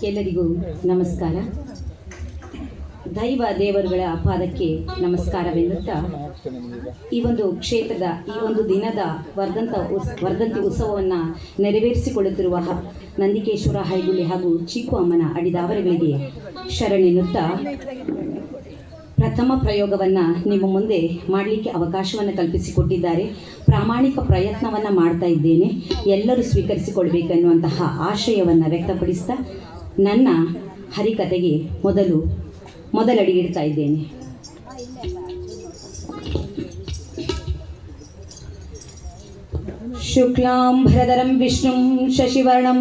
ಎಲ್ಲರಿಗೂ ನಮಸ್ಕಾರ. ದೈವ ದೇವರುಗಳ ಪಾದಕ್ಕೆ ನಮಸ್ಕಾರವೆನ್ನುತ್ತಾ ಈ ಒಂದು ಕ್ಷೇತ್ರದ ಈ ಒಂದು ದಿನದ ವರ್ಧಂತಿ ಉತ್ಸವವನ್ನು ನೆರವೇರಿಸಿಕೊಳ್ಳುತ್ತಿರುವ ನಂದಿಕೇಶ್ವರ ಹೈಗುಳಿ ಹಾಗೂ ಚಿಕ್ಕು ಅಮ್ಮನ ಅಡಿದಾವರೆಗಳಿಗೆ ಶರಣೆನ್ನುತ್ತಾ ಪ್ರಥಮ ಪ್ರಯೋಗವನ್ನು ನಿಮ್ಮ ಮುಂದೆ ಮಾಡಲಿಕ್ಕೆ ಅವಕಾಶವನ್ನು ಕಲ್ಪಿಸಿಕೊಟ್ಟಿದ್ದಾರೆ. ಪ್ರಾಮಾಣಿಕ ಪ್ರಯತ್ನವನ್ನು ಮಾಡ್ತಾ ಇದ್ದೇನೆ, ಎಲ್ಲರೂ ಸ್ವೀಕರಿಸಿಕೊಳ್ಬೇಕನ್ನುವಂತಹ ಆಶಯವನ್ನು ವ್ಯಕ್ತಪಡಿಸ್ತಾ ನನ್ನ ಹರಿಕತೆಗೆ ಮೊದಲಡಿ ಇಡ್ತಾ ಇದ್ದೇನೆ. ಶುಕ್ಲಾಂಬರಧರಂ ವಿಷ್ಣುಂ ಶಶಿವರ್ಣಂ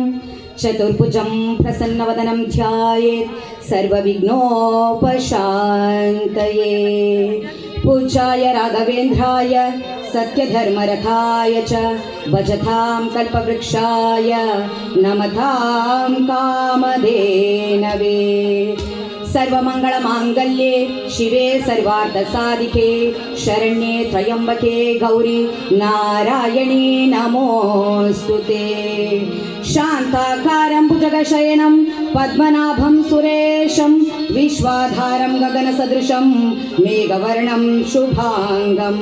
ಚತುರ್ಭುಜಂ ಪ್ರಸನ್ನವದನಂ ಧ್ಯಾಯೇತ್ ಸರ್ವವಿಘ್ನೋಪಶಾಂತಯೇ. ಪೂಜ್ಯಾಯ ರಾಘವೇಂದ್ರಾಯ ಸತ್ಯಧರ್ಮರಥಾಯ ಚ ಭಜತಾಂ ಕಲ್ಪವೃಕ್ಷಾಯ ನಮತಾಂ ಕಾಮಧೇನವೇ. ಸರ್ವಮಂಗಳಮಾಂಗಲ್ಯೆ ಶಿವೆ ಸರ್ವಾರ್ಥಸಾಧಿಕೆ ಶರಣ್ಯೆ ತ್ರಯಂಬಕೆ ಗೌರಿ ನಾರಾಯಣಿ ನಮೋಸ್ತುತೆ. ಶಾಂತಾಕಾರಂ ಭುಜಗಶಯನಂ ಪದ್ಮನಾಭಂ ಸುರೇಶಂ ವಿಶ್ವಾಧಾರಂ ಗಗನಸದೃಶಂ ಮೇಘವರ್ಣಂ ಶುಭಾಂಗಂ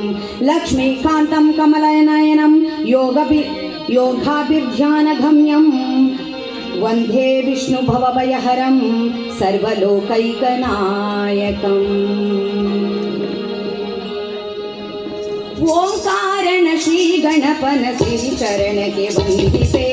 ಲಕ್ಷ್ಮೀಕಾಂತಂ ಕಮಲನಯನಂ ಯೋಗಾಭಿರ್ಧ್ಯಾನಗಮ್ಯಂ ವಂದೇ ವಿಷ್ಣು ಭವಭಯಹರಂ ಸರ್ವಲೋಕೈಕನಾಯಕಂ. ಓಂಕಾರಣ ಶ್ರೀ ಗಣಪನ ಶ್ರೀ ಚರಣಕ್ಕೆ ವಂದಿಪೆ.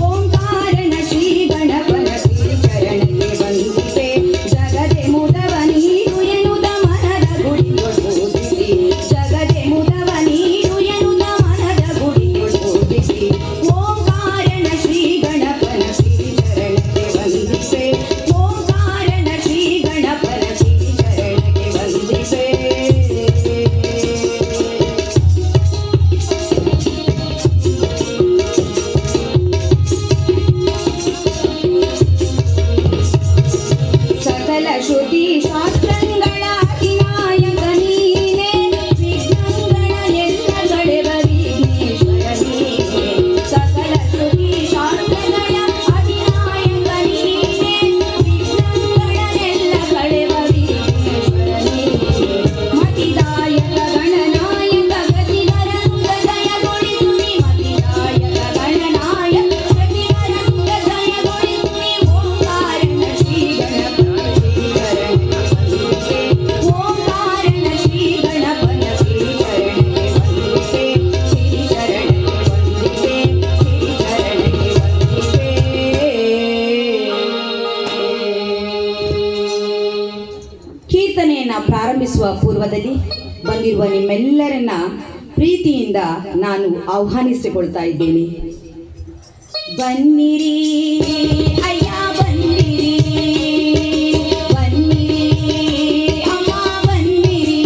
ಓಂಕಾರಣ ಶ್ರೀ ಗಣಪನ ಶ್ರೀ ಚರಣಕ್ಕೆ ವಂದಿಪೆ. ಜಗದೆ ಮುದವ ನೀರು ಎನ್ನುದ ಮನದ ಗುಡಿಯೊಳಗೂಡಿಸಿ. ಜಗದೆ ಮುದವ ನೀರು ಎನ್ನುದ ಮನದ ಗುಡಿಯೊಳಗೂಡಿಸಿ. ಓಂಕಾರಣ ಶ್ರೀ ಗಣಪನ ಶ್ರೀ ಚರಣಕ್ಕೆ ವಂದಿಪೆ. ಓಂಕಾರಣ ಶ್ರೀ ಗಣಪನ ಶ್ರೀ ಚರಣಕ್ಕೆ ವಂದಿಪೆ. ಶ್ರುತಿ ಶಾಸ್ತ್ರಗಳ ಅಧಿನಾಯಕ ನೀನೆ. ವಿಘ್ನಗಳನ್ನೆಲ್ಲ ಕಳೆವ ವಿಘ್ನೇಶ್ವರ ನೀನೆ. ಸಕಲ ಶ್ರುತಿ ಶಾಸ್ತ್ರಗಳ ಅಧಿನಾಯಕ ನೀನೆ. ವಿಘ್ನಗಳನ್ನೆಲ್ಲ ಕಳೆವ ವಿಘ್ನೇಶ್ವರ ನೀನೆ. ಮತಿದಾಯಕ ಗಣನಾಯಕ ಗತಿಗರ ಸುತ ಜಯಗೊಳಿಸುನಿ. ಮತಿದಾಯಕ ಗಣನಾಯಕ ಗತಿಗರ ಸುತ ಜಯಗೊಳಿಸುನಿ. ಓಂಕಾರಣ ಶ್ರೀ ಗಣಪ ಕೀರ್ತನೆಯನ್ನು ಪ್ರಾರಂಭಿಸುವ ಪೂರ್ವದಲ್ಲಿ ಬಂದಿರುವ ನಿಮ್ಮೆಲ್ಲರನ್ನ ಪ್ರೀತಿಯಿಂದ ನಾನು ಆಹ್ವಾನಿಸಿಕೊಳ್ತಾ ಇದ್ದೇನೆ. ಬನ್ನಿರಿ ಅಯ್ಯ ಬನ್ನಿರಿ, ಬನ್ನಿರಿ ಅಮ್ಮ ಬನ್ನಿರಿ.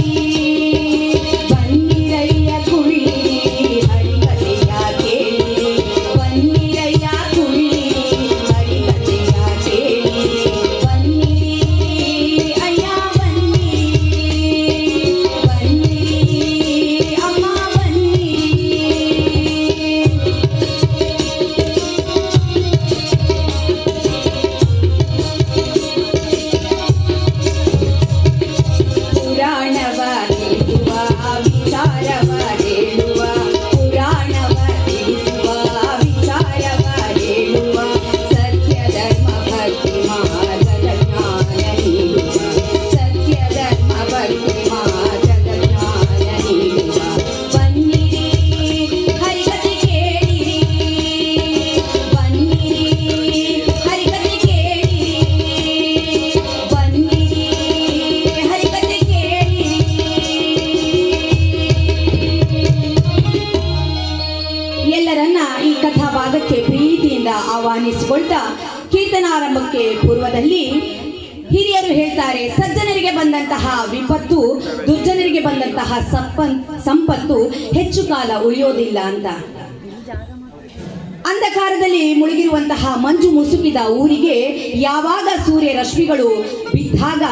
ಬನ್ನಿರಯ್ಯ ಕುಳ್ಳಿರಿ ಹರಿಕಥೆಯ ಕೇಳಿರಿ. ಬನ್ನಿರಯ್ಯ ಕುಳ್ಳಿರಿ ಹರಿಕಥೆಯ ಕೇಳಿರಿ. ಬನ್ನಿರಿ ಅಯ್ಯ ಬನ್ನಿರಿ, ಬನ್ನಿರಿ ಅಮ್ಮ ಬನ್ನಿರಿ. ಪುರಾಣವ ತಿಳಿಸುವ ವಿಚಾರವ ಹೇಳುವ. ಪುರಾಣವ ತಿಳಿಸುವ ವಿಚಾರವ ಹೇಳುವ. ಸತ್ಯ ಧರ್ಮ ಭಕ್ತಿ ಮಾರ್ಗದ ಜ್ಞಾನ ನೀಡುವ. ಸತ್ಯ ಧರ್ಮ ಭಕ್ತಿ ಮಾರ್ಗದ ಜ್ಞಾನ ನೀಡುವ. ಬನ್ನಿರಿ ಹರಿಕಥೆ ಕೇಳಿರಿ. ಬನ್ನಿರಿ ಹರಿಕಥೆ ಕೇಳಿರಿ. ಬನ್ನಿರಿ ಹರಿಕಥೆ ಕೇಳಿರಿ. ಎಲ್ಲರನ್ನ ಈ ಕಥಾಭಾಗಕ್ಕೆ ಪ್ರೀತಿಯಿಂದ ಆಹ್ವಾನಿಸಿಕೊಳ್ತಾ ಕೀರ್ತನಾರಂಭಕ್ಕೆ ಪೂರ್ವದಲ್ಲಿ ಹಿರಿಯರು ಹೇಳ್ತಾರೆ, ಸಜ್ಜನರಿಗೆ ಬಂದಂತಹ ವಿಪತ್ತು ದುರ್ಜನರಿಗೆ ಬಂದಂತಹ ಸಂಪತ್ತು ಹೆಚ್ಚು ಕಾಲ ಉಳಿಯೋದಿಲ್ಲ ಅಂತ. ಅಂಧಕಾರದಲ್ಲಿ ಮುಳುಗಿರುವಂತಹ ಮಂಜು ಮುಸುಕಿದ ಊರಿಗೆ ಯಾವಾಗ ಸೂರ್ಯ ರಶ್ಮಿಗಳು ಬಿದ್ದಾಗ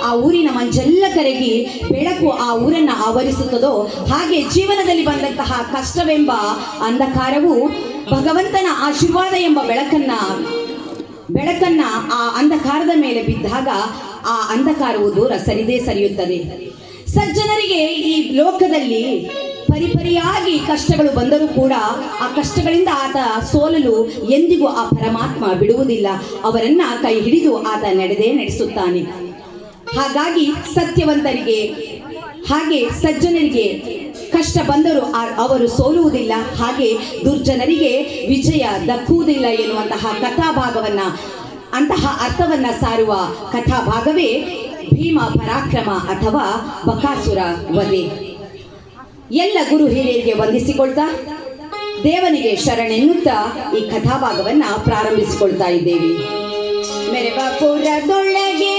ಆ ಊರಿನ ಮಂಜೆಲ್ಲ ಕರಗಿ ಬೆಳಕು ಆ ಊರನ್ನು ಆವರಿಸುತ್ತದೋ ಹಾಗೆ ಜೀವನದಲ್ಲಿ ಬಂದಂತಹ ಕಷ್ಟವೆಂಬ ಅಂಧಕಾರವು ಭಗವಂತನ ಆಶೀರ್ವಾದ ಎಂಬ ಬೆಳಕನ್ನ ಬೆಳಕನ್ನ ಆ ಅಂಧಕಾರದ ಮೇಲೆ ಬಿದ್ದಾಗ ಆ ಅಂಧಕಾರವು ದೂರ ಸರಿಯುತ್ತದೆ. ಸಜ್ಜನರಿಗೆ ಈ ಲೋಕದಲ್ಲಿ ಪರಿಪರಿಯಾಗಿ ಕಷ್ಟಗಳು ಬಂದರೂ ಕೂಡ ಆ ಕಷ್ಟಗಳಿಂದ ಆತ ಸೋಲಲು ಎಂದಿಗೂ ಆ ಪರಮಾತ್ಮ ಬಿಡುವುದಿಲ್ಲ. ಅವರನ್ನ ಕೈ ಹಿಡಿದು ಆತ ನಡೆಸುತ್ತಾನೆ. ಹಾಗಾಗಿ ಸತ್ಯವಂತರಿಗೆ ಹಾಗೆ ಸಜ್ಜನರಿಗೆ ಕಷ್ಟ ಬಂದರೂ ಅವರು ಸೋಲುವುದಿಲ್ಲ, ಹಾಗೆ ದುರ್ಜನರಿಗೆ ವಿಜಯ ದಕ್ಕುವುದಿಲ್ಲ ಎನ್ನುವಂತಹ ಕಥಾಭಾಗವನ್ನ ಅಂತಹ ಅರ್ಥವನ್ನ ಸಾರುವ ಕಥಾಭಾಗವೇ ಭೀಮ ಪರಾಕ್ರಮ ಅಥವಾ ಬಕಾಸುರ ವಧೆ. ಎಲ್ಲ ಗುರು ಹಿರಿಯರಿಗೆ ವಂದಿಸಿಕೊಳ್ತಾ ದೇವನಿಗೆ ಶರಣೆನ್ನುತ್ತಾ ಈ ಕಥಾಭಾಗವನ್ನ ಪ್ರಾರಂಭಿಸಿಕೊಳ್ತಾ ಇದ್ದೇವೆ. ಮೆರವಪುರದೊಳಗೆ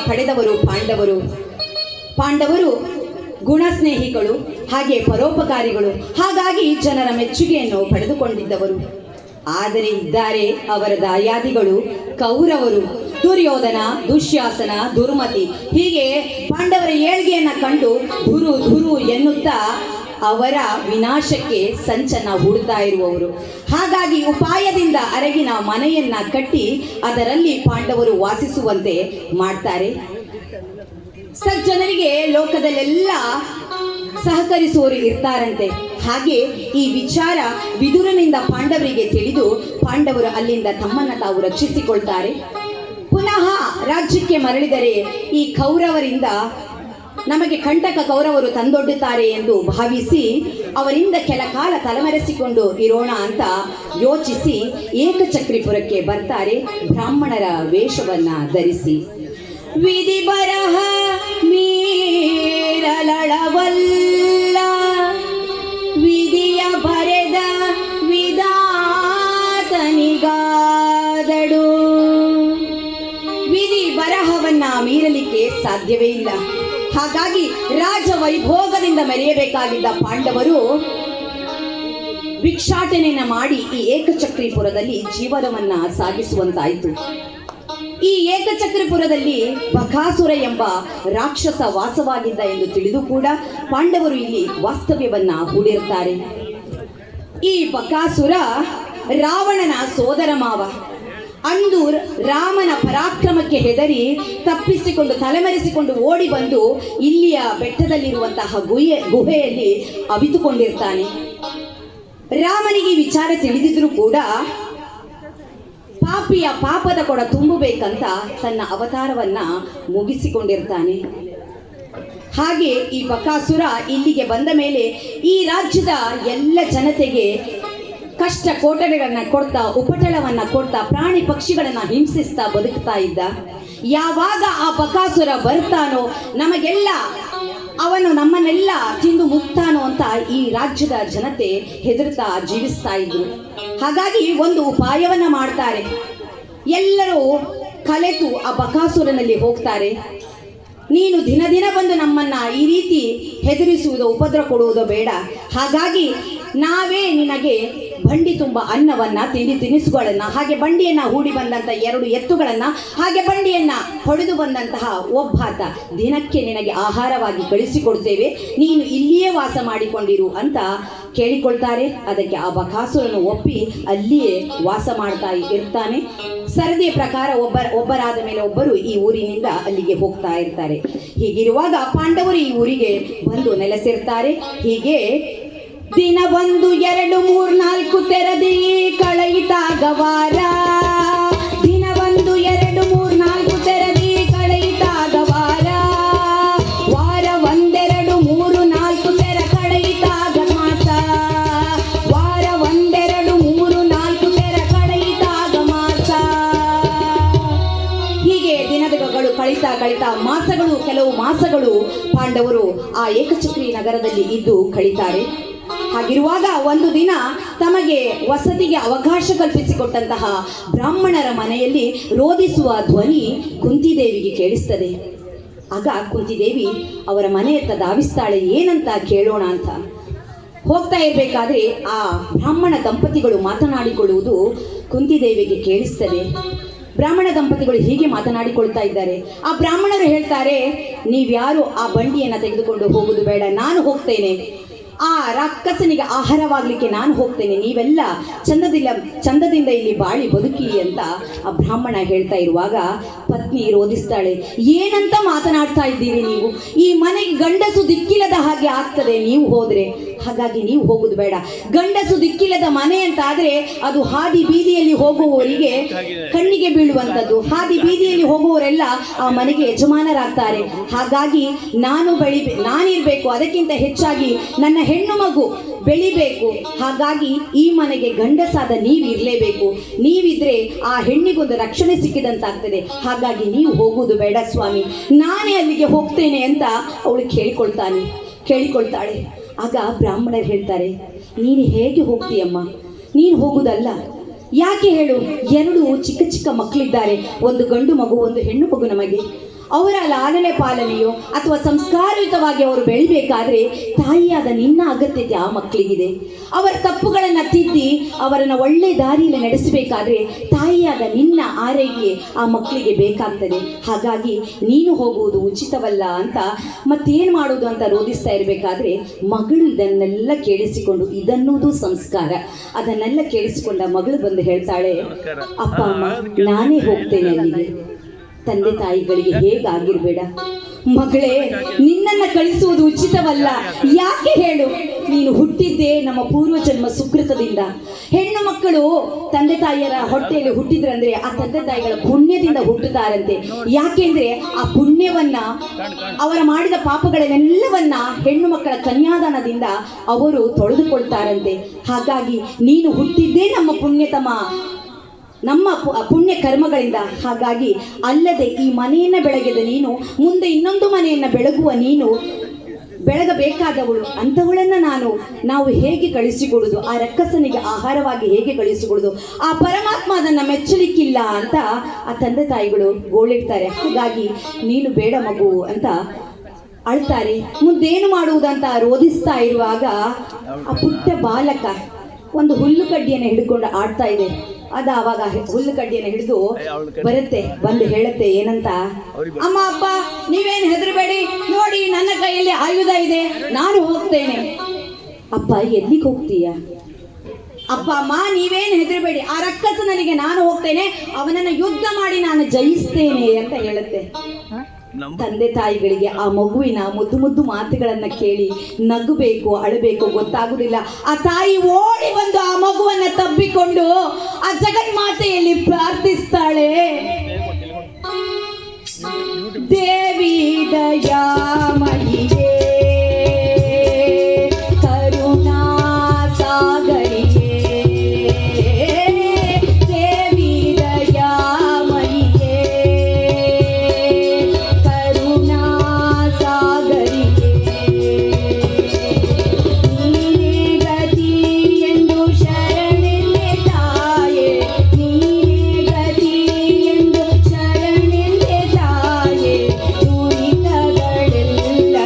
ಪಡೆದವರು ಪಾಂಡವರು ಗುಣಸ್ನೇಹಿಗಳು, ಹಾಗೆ ಪರೋಪಕಾರಿಗಳು, ಹಾಗಾಗಿ ಜನರ ಮೆಚ್ಚುಗೆಯನ್ನು ಪಡೆದುಕೊಂಡಿದ್ದವರು. ಆದರೆ ಇದ್ದಾರೆ ಅವರ ದಾಯಾದಿಗಳು ಕೌರವರು, ದುರ್ಯೋಧನ, ದುಶ್ಯಾಸನ, ದುರ್ಮತಿ, ಹೀಗೆ ಪಾಂಡವರ ಏಳ್ಗೆಯನ್ನ ಕಂಡು ಧುರು ಎನ್ನುತ್ತಾ ಅವರ ವಿನಾಶಕ್ಕೆ ಸಂಚನ್ನ ಹೂಡ್ತಾ ಇರುವವರು. ಹಾಗಾಗಿ ಉಪಾಯದಿಂದ ಅರಗಿನ ಮನೆಯನ್ನ ಕಟ್ಟಿ ಅದರಲ್ಲಿ ಪಾಂಡವರು ವಾಸಿಸುವಂತೆ ಮಾಡ್ತಾರೆ. ಸಜ್ಜನರಿಗೆ ಲೋಕದಲ್ಲೆಲ್ಲ ಸಹಕರಿಸುವವರು ಇರ್ತಾರಂತೆ. ಹಾಗೆ ಈ ವಿಚಾರ ವಿದುರನಿಂದ ಪಾಂಡವರಿಗೆ ತಿಳಿದು ಪಾಂಡವರು ಅಲ್ಲಿಂದ ತಮ್ಮನ್ನ ತಾವು ರಕ್ಷಿಸಿಕೊಳ್ತಾರೆ. ಪುನಃ ರಾಜ್ಯಕ್ಕೆ ಮರಳಿದರೆ ಈ ಕೌರವರಿಂದ ನಮಗೆ ಕಂಟಕ ಕೌರವರು ತಂದೊಡ್ಡುತ್ತಾರೆ ಎಂದು ಭಾವಿಸಿ ಅವರಿಂದ ಕೆಲ ಕಾಲ ತಲೆಮರೆಸಿಕೊಂಡು ಇರೋಣ ಅಂತ ಯೋಚಿಸಿ ಏಕಚಕ್ರಿಪುರಕ್ಕೆ ಬರ್ತಾರೆ, ಬ್ರಾಹ್ಮಣರ ವೇಷವನ್ನ ಧರಿಸಿ. ವಿಧಿ ಬರಹ ಮೀರಲಳವಲ್ಲ, ವಿಧಿಯ ಬರೆದ ವಿಧಾತನಿಗಾದಡು. ವಿಧಿ ಬರಹವನ್ನ ಮೀರಲಿಕ್ಕೆ ಸಾಧ್ಯವೇ ಇಲ್ಲ. ಹಾಗಾಗಿ ರಾಜ ವೈಭೋಗದಿಂದ ಮೆರೆಯಬೇಕಾಗಿದ್ದ ಪಾಂಡವರು ಭಿಕ್ಷಾಟನೆಯನ್ನ ಮಾಡಿ ಈ ಏಕಚಕ್ರಿಪುರದಲ್ಲಿ ಜೀವನವನ್ನ ಸಾಗಿಸುವಂತಾಯಿತು. ಈ ಏಕಚಕ್ರಿಪುರದಲ್ಲಿ ಬಕಾಸುರ ಎಂಬ ರಾಕ್ಷಸ ವಾಸವಾಗಿದ್ದ ಎಂದು ತಿಳಿದು ಕೂಡ ಪಾಂಡವರು ಇಲ್ಲಿ ವಾಸ್ತವ್ಯವನ್ನ ಹೂಡಿರುತ್ತಾರೆ. ಈ ಬಕಾಸುರ ರಾವಣನ ಸೋದರ ಮಾವ. ಅಂದು ರಾಮನ ಪರಾಕ್ರಮಕ್ಕೆ ಹೆದರಿ ತಪ್ಪಿಸಿಕೊಂಡು ತಲೆಮರೆಸಿಕೊಂಡು ಓಡಿ ಬಂದು ಇಲ್ಲಿಯ ಬೆಟ್ಟದಲ್ಲಿರುವಂತಹ ಗುಹೆಯಲ್ಲಿ ಅವಿತುಕೊಂಡಿರ್ತಾನೆ. ರಾಮನಿಗೆ ವಿಚಾರ ತಿಳಿದಿದ್ರೂ ಕೂಡ ಪಾಪಿಯ ಪಾಪದ ಕೊಡ ತುಂಬಬೇಕಂತ ತನ್ನ ಅವತಾರವನ್ನ ಮುಗಿಸಿಕೊಂಡಿರ್ತಾನೆ. ಹಾಗೆ ಈ ಬಕಾಸುರ ಇಲ್ಲಿಗೆ ಬಂದ ಮೇಲೆ ಈ ರಾಜ್ಯದ ಎಲ್ಲ ಜನತೆಗೆ ಕಷ್ಟ ಕೋಟಲೆಗಳನ್ನ ಕೊಡ್ತಾ, ಉಪಟಳವನ್ನ ಕೊಡ್ತಾ, ಪ್ರಾಣಿ ಪಕ್ಷಿಗಳನ್ನ ಹಿಂಸಿಸ್ತಾ ಬದುಕ್ತಾ ಇದ್ದ. ಯಾವಾಗ ಆ ಬಕಾಸುರ ಬರ್ತಾನೋ ಅವನು ನಮ್ಮನ್ನೆಲ್ಲ ತಿಂದು ಮುಕ್ತಾನೋ ಅಂತ ಈ ರಾಜ್ಯದ ಜನತೆ ಹೆದರ್ತಾ ಜೀವಿಸ್ತಾ ಇದ್ರು. ಹಾಗಾಗಿ ಒಂದು ಉಪಾಯವನ್ನ ಮಾಡ್ತಾರೆ. ಎಲ್ಲರೂ ಕಲೆತು ಆ ಬಕಾಸುರನಲ್ಲಿ ಹೋಗ್ತಾರೆ. ನೀನು ದಿನ ದಿನ ಬಂದು ನಮ್ಮನ್ನ ಈ ರೀತಿ ಹೆದರಿಸುವುದು, ಉಪದ್ರ ಕೊಡುವುದು ಬೇಡ. ಹಾಗಾಗಿ ನಾವೇ ನಿನಗೆ ಬಂಡಿ ತುಂಬ ಅನ್ನವನ್ನ, ತಿಂಡಿ ತಿನಿಸುಗಳನ್ನ, ಹಾಗೆ ಬಂಡಿಯನ್ನ ಹೂಡಿ ಬಂದಂತ 2 ಎತ್ತುಗಳನ್ನ, ಹಾಗೆ ಬಂಡಿಯನ್ನ ಹೊಡೆದು ಬಂದಂತಹ ಒಬ್ಬಾತ ದಿನಕ್ಕೆ ನಿನಗೆ ಆಹಾರವಾಗಿ ಕಳಿಸಿಕೊಡ್ತೇವೆ, ನೀನು ಇಲ್ಲಿಯೇ ವಾಸ ಮಾಡಿಕೊಂಡಿರು ಅಂತ ಕೇಳಿಕೊಳ್ತಾರೆ. ಅದಕ್ಕೆ ಆ ಬಕಾಸುರನು ಒಪ್ಪಿ ಅಲ್ಲಿಯೇ ವಾಸ ಮಾಡ್ತಾ ಇರ್ತಾನೆ. ಸರದಿಯ ಪ್ರಕಾರ ಒಬ್ಬರಾದ ಮೇಲೆ ಒಬ್ಬರು ಈ ಊರಿನಿಂದ ಅಲ್ಲಿಗೆ ಹೋಗ್ತಾ ಇರ್ತಾರೆ. ಹೀಗಿರುವಾಗ ಪಾಂಡವರು ಈ ಊರಿಗೆ ಬಂದು ನೆಲೆಸಿರ್ತಾರೆ. ಹೀಗೆ ದಿನ 1 2 3 4 ತೆರದಿ ಕಳೆಯಿತಾಗ ವಾರ, ದಿನ 1 2 3 4 ತೆರದಿ ಕಳೆಯಿತಾಗ ವಾರ, ವಾರ ಪಾಂಡವರು ಆ ಏಕಚಕ್ರಿ ನಗರದಲ್ಲಿ ಇದ್ದು ಕಳೀತಾರೆ. ಹಾಗಿರುವಾಗ ಒಂದು ದಿನ ತಮಗೆ ವಸತಿಗೆ ಅವಕಾಶ ಕಲ್ಪಿಸಿಕೊಟ್ಟಂತಹ ಬ್ರಾಹ್ಮಣರ ಮನೆಯಲ್ಲಿ ರೋದಿಸುವ ಧ್ವನಿ ಕುಂತಿದೇವಿಗೆ ಕೇಳಿಸ್ತದೆ. ಆಗ ಕುಂತಿದೇವಿ ಅವರ ಮನೆಯತ್ತ ಧಾವಿಸ್ತಾಳೆ, ಏನಂತ ಕೇಳೋಣ ಅಂತ. ಹೋಗ್ತಾ ಇರಬೇಕಾದ್ರೆ ಆ ಬ್ರಾಹ್ಮಣ ದಂಪತಿಗಳು ಮಾತನಾಡಿಕೊಳ್ಳುವುದು ಕುಂತಿದೇವಿಗೆ ಕೇಳಿಸ್ತದೆ. ಬ್ರಾಹ್ಮಣ ದಂಪತಿಗಳು ಹೀಗೆ ಮಾತನಾಡಿಕೊಳ್ತಾ ಇದ್ದಾರೆ. ಆ ಬ್ರಾಹ್ಮಣರು ಹೇಳ್ತಾರೆ, ನೀವ್ಯಾರು ಆ ಬಂಡಿಯನ್ನು ತೆಗೆದುಕೊಂಡು ಹೋಗುದು ಬೇಡ, ನಾನು ಹೋಗ್ತೇನೆ. ಆ ರಾಕ್ಷಸನಿಗೆ ಆಹಾರವಾಗಲಿಕ್ಕೆ ನಾನು ಹೋಗ್ತೇನೆ, ನೀವೆಲ್ಲ ಚಂದದಿಂದ ಇಲ್ಲಿ ಬಾಳಿ ಬದುಕಿ ಅಂತ ಆ ಬ್ರಾಹ್ಮಣ ಹೇಳ್ತಾ ಇರುವಾಗ ಪತ್ನಿ ರೋಧಿಸ್ತಾಳೆ, ಏನಂತ ಮಾತನಾಡ್ತಾ ಇದ್ದೀರಿ ನೀವು? ಈ ಮನೆಗೆ ಗಂಡಸು ದಿಕ್ಕಿಲ್ಲದ ಹಾಗೆ ಆಗ್ತದೆ ನೀವು ಹೋದ್ರೆ, ಹಾಗಾಗಿ ನೀವು ಹೋಗುದು ಬೇಡ. ಗಂಡಸು ದಿಕ್ಕಿಲ್ಲದ ಮನೆ ಅಂತ ಆದ್ರೆ ಅದು ಹಾದಿ ಬೀದಿಯಲ್ಲಿ ಹೋಗುವವರಿಗೆ ಕಣ್ಣಿಗೆ ಬೀಳುವಂಥದ್ದು. ಹಾದಿ ಬೀದಿಯಲ್ಲಿ ಹೋಗುವವರೆಲ್ಲ ಆ ಮನೆಗೆ ಯಜಮಾನರಾಗ್ತಾರೆ. ಹಾಗಾಗಿ ನಾನಿರ್ಬೇಕು, ಅದಕ್ಕಿಂತ ಹೆಚ್ಚಾಗಿ ನನ್ನ ಹೆಣ್ಣು ಮಗು ಬೆಳಿಬೇಕು. ಹಾಗಾಗಿ ಈ ಮನೆಗೆ ಗಂಡಸಾದ ನೀವಿರಲೇಬೇಕು. ನೀವಿದ್ರೆ ಆ ಹೆಣ್ಣಿಗೊಂದು ರಕ್ಷಣೆ ಸಿಕ್ಕಿದಂತಾಗ್ತದೆ. ಹಾಗಾಗಿ ನೀವು ಹೋಗುವುದು ಬೇಡ ಸ್ವಾಮಿ, ನಾನೇ ಅಲ್ಲಿಗೆ ಹೋಗ್ತೇನೆ ಅಂತ ಅವಳು ಕೇಳಿಕೊಳ್ತಾಳೆ. ಆಗ ಬ್ರಾಹ್ಮಣರು ಹೇಳ್ತಾರೆ, ನೀನು ಹೇಗೆ ಹೋಗ್ತೀಯಮ್ಮ? ನೀನು ಹೋಗುದಲ್ಲ, ಯಾಕೆ ಹೇಳು? 2 ಚಿಕ್ಕ ಚಿಕ್ಕ ಮಕ್ಕಳಿದ್ದಾರೆ, ಒಂದು ಗಂಡು ಮಗು, ಒಂದು ಹೆಣ್ಣು ಮಗು. ನಮಗೆ ಅವರ ಲಾಲನೆ ಪಾಲನೆಯೋ ಅಥವಾ ಸಂಸ್ಕಾರಯುತವಾಗಿ ಅವರು ಬೆಳಿಬೇಕಾದ್ರೆ ತಾಯಿಯಾದ ನಿನ್ನ ಅಗತ್ಯತೆ ಆ ಮಕ್ಕಳಿಗಿದೆ. ಅವರ ತಪ್ಪುಗಳನ್ನು ತಿದ್ದಿ ಅವರನ್ನು ಒಳ್ಳೆ ದಾರಿಯಲ್ಲಿ ನಡೆಸಬೇಕಾದ್ರೆ ತಾಯಿಯಾದ ನಿನ್ನ ಆರೈಕೆ ಆ ಮಕ್ಕಳಿಗೆ ಬೇಕಾಗ್ತದೆ. ಹಾಗಾಗಿ ನೀನು ಹೋಗುವುದು ಉಚಿತವಲ್ಲ ಅಂತ ಮತ್ತೇನು ಮಾಡೋದು ಅಂತ ರೋಧಿಸ್ತಾ ಇರಬೇಕಾದ್ರೆ ಮಗಳು ಇದನ್ನೆಲ್ಲ ಕೇಳಿಸಿಕೊಂಡು, ಇದನ್ನುವುದು ಸಂಸ್ಕಾರ, ಅದನ್ನೆಲ್ಲ ಕೇಳಿಸಿಕೊಂಡ ಮಗಳು ಬಂದು ಹೇಳ್ತಾಳೆ, ಅಪ್ಪ ಅಮ್ಮ ನಾನೇ ಹೋಗ್ತೇನೆ ಅಲ್ಲಿಗೆ. ತಂದೆ ತಾಯಿಗಳಿಗೆ ಹೇಗಾಗಿರ್ಬೇಡ ಮಗಳೇ, ನಿನ್ನನ್ನು ಕಳಿಸುವುದು ಉಚಿತವಲ್ಲ. ಯಾಕೆ ಹೇಳು? ನೀನು ಹುಟ್ಟಿದ್ದೇ ನಮ್ಮ ಪೂರ್ವಜನ್ಮ ಸುಕೃತದಿಂದ. ಹೆಣ್ಣು ಮಕ್ಕಳು ತಂದೆ ತಾಯಿಯರ ಹೊಟ್ಟೆಯಲ್ಲಿ ಹುಟ್ಟಿದ್ರಂದ್ರೆ ಆ ತಂದೆ ತಾಯಿಗಳ ಪುಣ್ಯದಿಂದ ಹುಟ್ಟುತ್ತಾರಂತೆ. ಯಾಕೆಂದ್ರೆ ಆ ಪುಣ್ಯವನ್ನ, ಅವರ ಮಾಡಿದ ಪಾಪಗಳನ್ನೆಲ್ಲವನ್ನ ಹೆಣ್ಣು ಮಕ್ಕಳ ಕನ್ಯಾದಾನದಿಂದ ಅವರು ತೊಳೆದುಕೊಳ್ತಾರಂತೆ. ಹಾಗಾಗಿ ನೀನು ಹುಟ್ಟಿದ್ದೇ ನಮ್ಮ ಪುಣ್ಯ ಕರ್ಮಗಳಿಂದ. ಹಾಗಾಗಿ ಅಲ್ಲದೆ ಈ ಮನೆಯನ್ನು ಬೆಳಗಿದ ನೀನು ಮುಂದೆ ಇನ್ನೊಂದು ಮನೆಯನ್ನು ಬೆಳಗುವ ನೀನು ಬೆಳಗಬೇಕಾದವಳು. ಅಂಥವಳನ್ನು ನಾವು ಹೇಗೆ ಕಳಿಸಿಕೊಡುವುದು? ಆ ರಕ್ಕಸನಿಗೆ ಆಹಾರವಾಗಿ ಹೇಗೆ ಕಳಿಸಿಕೊಡುವುದು? ಆ ಪರಮಾತ್ಮ ಅದನ್ನು ಮೆಚ್ಚಲಿಕ್ಕಿಲ್ಲ ಅಂತ ಆ ತಂದೆ ತಾಯಿಗಳು ಗೋಳಿಡ್ತಾರೆ. ಹಾಗಾಗಿ ನೀನು ಬೇಡ ಮಗು ಅಂತ ಅಳ್ತಾರೆ. ಮುಂದೇನು ಮಾಡುವುದಂತ ರೋಧಿಸ್ತಾ ಇರುವಾಗ ಆ ಪುಟ್ಟ ಬಾಲಕ ಒಂದು ಹುಲ್ಲು ಕಡ್ಡಿಯನ್ನು ಹಿಡ್ಕೊಂಡು ಆಡ್ತಾ ಇದೆ. ಅದ ಅವಾಗ ಹುಲ್ಲು ಕಡ್ಡಿಯನ್ನು ಹಿಡಿದು ಬಂದು ಹೇಳುತ್ತೆ, ಏನಂತ? ಅಮ್ಮ ಅಪ್ಪ ನೀವೇನು ಹೆದರಬೇಡಿ, ನೋಡಿ ನನ್ನ ಕೈಯಲ್ಲಿ ಆಯುಧ ಇದೆ, ನಾನು ಹೋಗ್ತೇನೆ. ಅಪ್ಪ ಎಲ್ಲಿಗೆ ಹೋಗ್ತೀಯ? ಅಪ್ಪ ಅಮ್ಮ ನೀವೇನು ಹೆದರಬೇಡಿ, ಆ ರಕ್ಕಸನಿಗೆ ನಾನು ಹೋಗ್ತೇನೆ, ಅವನನ್ನು ಯುದ್ಧ ಮಾಡಿ ನಾನು ಜಯಿಸ್ತೇನೆ ಅಂತ ಹೇಳುತ್ತೆ. ತಂದೆ ತಾಯಿಗಳಿಗೆ ಆ ಮಗುವಿನ ಮುದ್ದು ಮಾತುಗಳನ್ನ ಕೇಳಿ ನಗಬೇಕು ಅಳಬೇಕು ಗೊತ್ತಾಗುದಿಲ್ಲ. ಆ ತಾಯಿ ಓಡಿ ಬಂದು ಆ ಮಗುವನ್ನ ತಬ್ಬಿಕೊಂಡು ಆ ಜಗನ್ಮಾತೆಯಲ್ಲಿ ಪ್ರಾರ್ಥಿಸ್ತಾಳೆ, ದೇವಿ ದಯಾಮಯಿಯೇ ಕರುಣಾ ಸಾಗರಿಯೇ, ದೇವಿ ದಯಾಮಯಿಯೇ ಕರುಣಾ ಸಾಗರಿಯೇ, ನೀನೇ ಗತಿ ಎಂದು ಶರಣೆಂದೆ ತಾಯೇ, ನೀನೇ ಗತಿ ಎಂದು ಶರಣೆಂದೆ ತಾಯೇ, ನುಡಿತಗಳೆಲ್ಲ